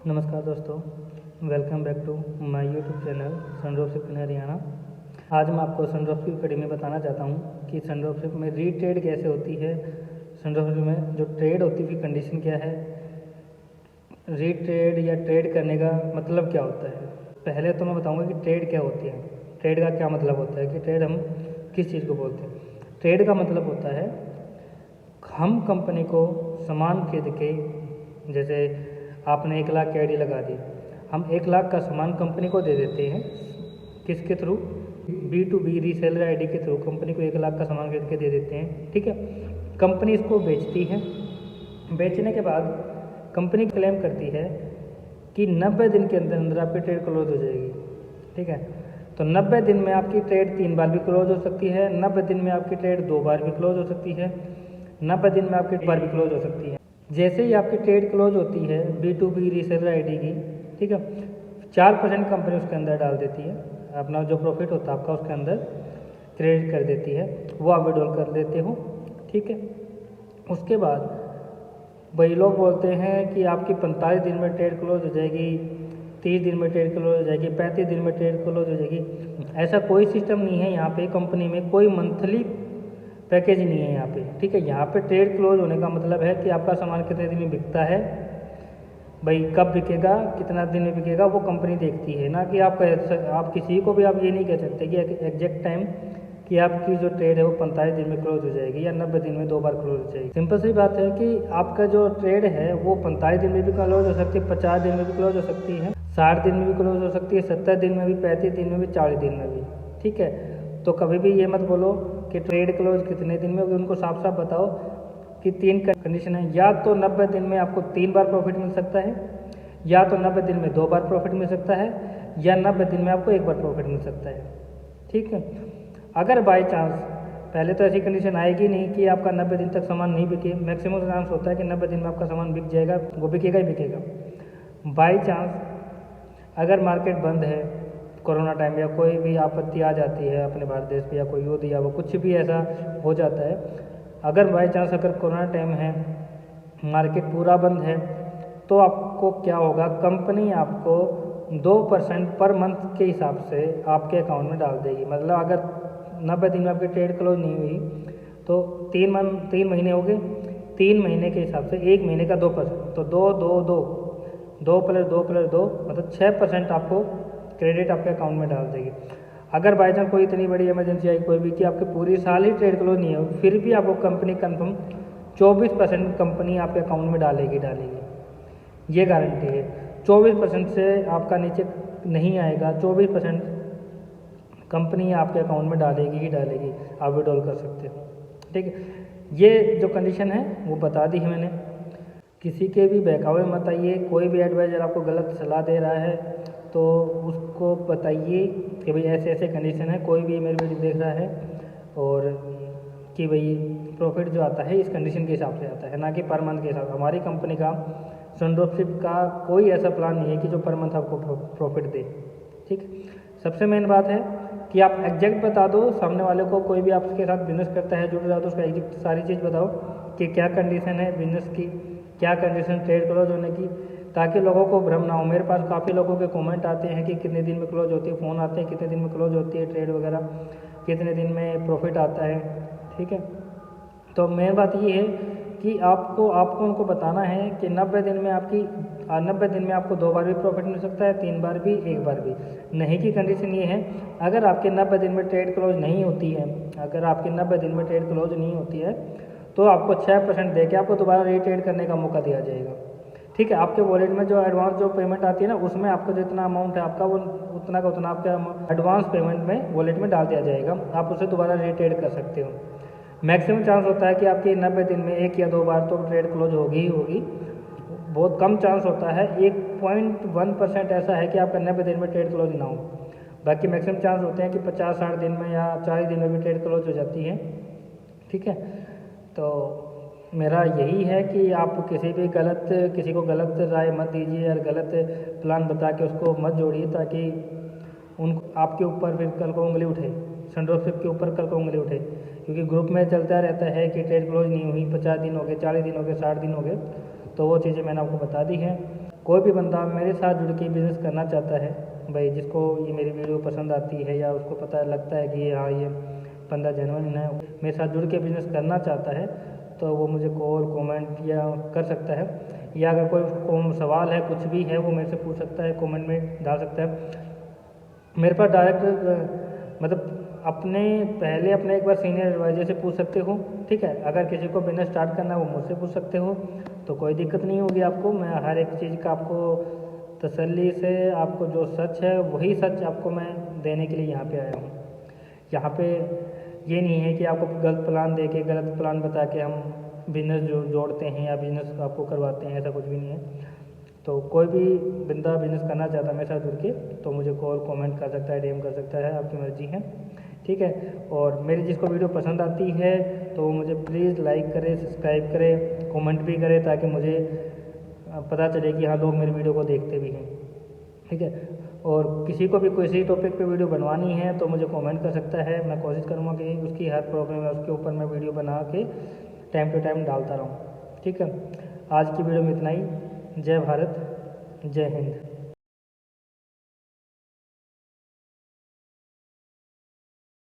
नमस्कार दोस्तों, welcome back to my YouTube channel Sundropship in Haryana. आज मैं आपको सनड्रॉपशिप कड़ी में बताना चाहता हूँ कि सनड्रॉपशिप में रीट्रेड कैसे होती है। सनड्रॉपशिप में जो ट्रेड होती है कंडीशन क्या है, रीट्रेड या ट्रेड करने का मतलब क्या होता है। पहले तो मैं बताऊँगा कि ट्रेड क्या होती है, ट्रेड का क्या मतलब होता है, कि ट्रेड हम किस चीज़ को बोलते हैं। ट्रेड का मतलब होता है हम कंपनी को सामान खरीद के, जैसे आपने 1 लाख की आईडी लगा दी, हम 1 लाख का सामान कंपनी को दे देते हैं। किसके थ्रू? B2B रीसेलर आईडी के थ्रू कंपनी को 1 लाख का सामान खरीद के दे देते हैं। ठीक है, कंपनी इसको बेचती है। बेचने के बाद कंपनी क्लेम करती है कि 90 दिन के अंदर अंदर आपकी ट्रेड क्लोज हो जाएगी। ठीक है, तो 90 दिन में आपकी ट्रेड 3 बार भी क्लोज हो सकती है, 90 दिन में आपकी ट्रेड 2 बार भी क्लोज हो सकती है, 90 दिन में आपकी 1 बार भी क्लोज हो सकती है। जैसे ही आपकी ट्रेड क्लोज होती है B2B रीसेलर आईडी की, ठीक है, 4% कंपनी उसके अंदर डाल देती है। अपना जो प्रॉफिट होता है आपका उसके अंदर क्रेडिट कर देती है, वो आप विड्रॉल कर लेते हो। ठीक है, उसके बाद वही लोग बोलते हैं कि आपकी 45 दिन में ट्रेड क्लोज हो जाएगी, 30 दिन में ट्रेड क्लोज हो जाएगी, 35 दिन में ट्रेड क्लोज हो जाएगी। ऐसा कोई सिस्टम नहीं है यहाँ पे। कंपनी में कोई मंथली पैकेज नहीं है यहाँ पे। ठीक है, यहाँ पे ट्रेड क्लोज होने का मतलब है कि आपका सामान कितने दिन में बिकता है, भाई कब बिकेगा, कितना दिन में बिकेगा, वो कंपनी देखती है ना कि आप किसी को भी आप ये नहीं कह सकते कि एग्जैक्ट टाइम कि आपकी जो ट्रेड है वो 45 दिन में क्लोज हो जाएगी या 90 दिन में 2 बार क्लोज हो जाएगी। सिंपल सी बात है कि आपका जो ट्रेड है वो 45 दिन में भी क्लोज हो सकती है, 50 दिन में भी क्लोज हो सकती है, 60 दिन में भी क्लोज हो सकती है, 70 दिन में भी, 35 दिन में भी, 40 दिन में भी। ठीक है, तो कभी भी ये मत बोलो कि ट्रेड क्लोज कितने दिन में होगी। उनको साफ साफ बताओ कि 3 कंडीशन है, या तो 90 दिन में आपको 3 बार प्रॉफिट मिल सकता है, या तो 90 दिन में 2 बार प्रॉफिट मिल सकता है, या 90 दिन में आपको 1 बार प्रॉफिट मिल सकता है। ठीक है, अगर बाई चांस, पहले तो ऐसी कंडीशन आएगी नहीं कि आपका 90 दिन तक सामान नहीं बिके। मैक्सिमम चांस होता है कि 90 दिन में आपका सामान बिक जाएगा, वो बिकेगा ही बिकेगा। बाई चांस अगर मार्केट बंद है, कोरोना टाइम या कोई भी आपत्ति आ जाती है अपने भारत देश पे, या कोई युद्ध या वो कुछ भी ऐसा हो जाता है, अगर बाई चांस अगर कोरोना टाइम है, मार्केट पूरा बंद है, तो आपको क्या होगा, कंपनी आपको 2% पर मंथ के हिसाब से आपके अकाउंट में डाल देगी। मतलब अगर 90 दिन में आपकी ट्रेड क्लोज नहीं हुई तो 3 महीने हो गए, 3 महीने के हिसाब से 1 महीने का 2%, तो 2 प्लस 2 मतलब 6% आपको क्रेडिट आपके अकाउंट में डाल देगी। अगर बाई चांस कोई इतनी बड़ी इमरजेंसी आई कोई भी कि आपके पूरी साल ही ट्रेड क्लोज नहीं है, फिर भी आपको कंपनी कंफर्म 24% कंपनी आपके अकाउंट में डालेगी, ये गारंटी है। 24% से आपका नीचे नहीं आएगा, 24% कंपनी आपके अकाउंट में डालेगी ही डालेगी, आप विड्रॉल कर सकते हो। ठीक है, ये जो कंडीशन है वो बता दी है मैंने। किसी के भी बहकावे मत आइए। कोई भी एडवाइज़र आपको गलत सलाह दे रहा है तो उसको बताइए कि भाई ऐसे ऐसे कंडीशन है, कोई भी मेरी वीडियो देख रहा है और कि भाई प्रॉफिट जो आता है इस कंडीशन के हिसाब से आता है, ना कि पर मंथ के हिसाब से। हमारी कंपनी का सनड्रॉपशिप का कोई ऐसा प्लान नहीं है कि जो पर मंथ आपको प्रॉफिट दे। ठीक, सबसे मेन बात है कि आप एग्जैक्ट बता दो सामने वाले को। कोई भी आपके साथ बिजनेस करता है, जुड़ रहा है, तो उसका एग्जैक्ट सारी चीज़ बताओ कि क्या कंडीशन है बिजनेस की, क्या कंडीशन ट्रेड क्लोज होने की, ताकि लोगों को भ्रम ना हो। मेरे पास काफ़ी लोगों के कमेंट आते हैं कि कितने दिन में क्लोज होती है, फ़ोन आते हैं कितने दिन में क्लोज होती है ट्रेड वगैरह, कितने दिन में प्रॉफिट आता है। ठीक है, तो मेन बात ये है कि आपको उनको बताना है कि 90 दिन में आपको 2 बार भी प्रॉफिट मिल सकता है, 3 बार भी, 1 बार भी। नहीं की कंडीशन ये है, अगर आपके 90 दिन में ट्रेड क्लोज नहीं होती है, अगर आपकी 90 दिन में ट्रेड क्लोज नहीं होती है तो आपको 6% दे के आपको दोबारा रीट्रेड करने का मौका दिया जाएगा। ठीक है, आपके वॉलेट में जो एडवांस जो पेमेंट आती है ना, उसमें आपको जितना अमाउंट है आपका, वो उतना का उतना आपके एडवांस पेमेंट में वॉलेट में डाल दिया जाएगा, आप उसे दोबारा रीट्रेड कर सकते हो। मैक्सिमम चांस होता है कि आपकी 90 दिन में 1 या 2 बार तो ट्रेड क्लोज होगी ही होगी। बहुत कम चांस होता है, 1.1% ऐसा है कि आपका 90 दिन में ट्रेड क्लोज ना हो। बाकी मैक्सिमम चांस होते हैं कि 50-60 दिन में या 40 दिन में भी ट्रेड क्लोज हो जाती है। ठीक है, तो मेरा यही है कि आप किसी को गलत राय मत दीजिए और गलत प्लान बता के उसको मत जोड़िए, ताकि आपके ऊपर फिर कल को उंगली उठे, सनड्रॉपशिप के ऊपर कल को उंगली उठे। क्योंकि ग्रुप में चलता रहता है कि ट्रेड क्लोज नहीं हुई, 50 दिन हो गए, 40 दिन हो गए, 60 दिन हो गए, तो वो चीज़ें मैंने आपको बता दी हैं। कोई भी बंदा मेरे साथ जुड़ के बिज़नेस करना चाहता है भाई, जिसको ये मेरी वीडियो पसंद आती है या उसको पता लगता है कि हाँ ये बंदा जेन्युइन है, मेरे साथ जुड़ के बिज़नेस करना चाहता है, तो वो मुझे कॉल कमेंट या कर सकता है, या अगर कोई सवाल है कुछ भी है वो मेरे से पूछ सकता है, कमेंट में डाल सकता है। मेरे पास डायरेक्ट मतलब अपने एक बार सीनियर एडवाइजर से पूछ सकते हो, ठीक है। अगर किसी को बिजनेस स्टार्ट करना है वो मुझसे पूछ सकते हो, तो कोई दिक्कत नहीं होगी आपको। मैं हर एक चीज़ का आपको तसल्ली से, आपको जो सच है वही सच आपको मैं देने के लिए यहाँ पे आया हूँ। यहाँ पे ये नहीं है कि आपको गलत प्लान दे के, गलत प्लान बता के हम बिजनेस जोड़ते हैं या बिजनेस आपको करवाते हैं, ऐसा कुछ भी नहीं है। तो कोई भी बंदा बिजनेस करना चाहता है मेरे साथ जुड़ के, तो मुझे कॉल कमेंट कर सकता है, डीएम कर सकता है, आपकी मर्जी है, ठीक है। और मेरी जिसको वीडियो पसंद आती है तो वो मुझे प्लीज़ लाइक करे, सब्सक्राइब करे, कमेंट भी करे, ताकि मुझे पता चले कि हाँ लोग मेरी वीडियो को देखते भी हैं, ठीक है। और किसी को भी किसी टॉपिक पे वीडियो बनवानी है तो मुझे कमेंट कर सकता है, मैं कोशिश करूँगा कि उसकी हर प्रॉब्लम है उसके ऊपर मैं वीडियो बना के टाइम टू टाइम डालता रहूँ, ठीक है। आज की वीडियो में इतना ही। जय भारत, जय हिंद।